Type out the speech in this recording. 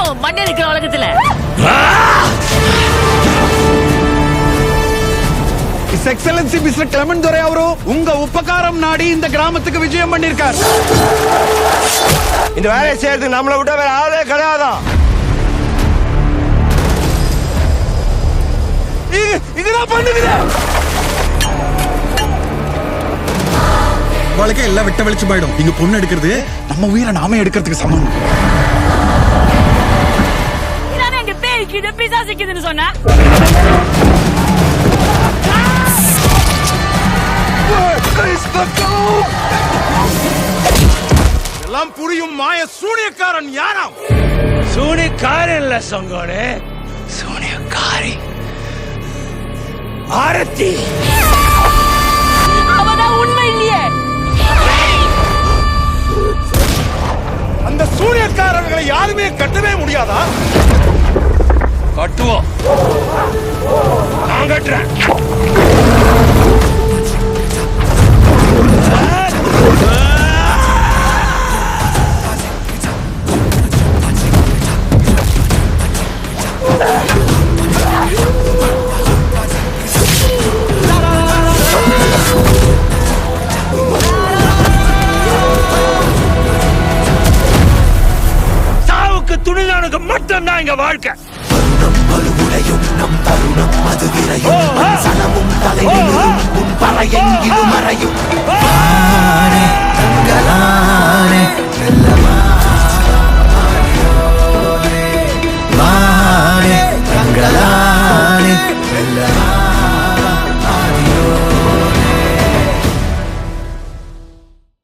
மட்டும் மண்ணே இருக்கிற உலகத்துல. His Excellency Mr. Clement Dore அவரு உங்க உபகாரம் நாடி இந்த கிராமத்துக்கு விஜயம் பண்ணிருக்கார். இந்த வேலையை செய்யறதுக்கு நம்மளை விட வேற ஆளே கிடையாதான். இங்கதான் பண்ணுகிறேன். வாழ்க்கை எல்லாம் விட்ட வெளிச்சு போயிடும். இங்க பொண்ணு எடுக்கிறது நம்ம உயிரை நாமே எடுக்கிறதுக்கு சமம். இதானே எங்க பேய்க்கு பிசாசிக்குதுன்னு சொன்ன. எல்லாம் புரியும் மாய சூனியக்காரன் யாராம்? சூனியக்காரன் இல்ல சங்கோனே, சூனியக்காரி ஆரத்தி. அவதான் உண்மை இல்லையே. அந்த சூனியக்காரர்களை யாருமே கட்டவே முடியாதா? கட்டுவோம், நான் கட்டுறேன். சாவுக்கு துணிதானுக்கு மட்டும்தான் இங்க வாழ்க்கை. நம் தருணம் அது விரையும் சனமும் தலையும் பறையும் மறையும்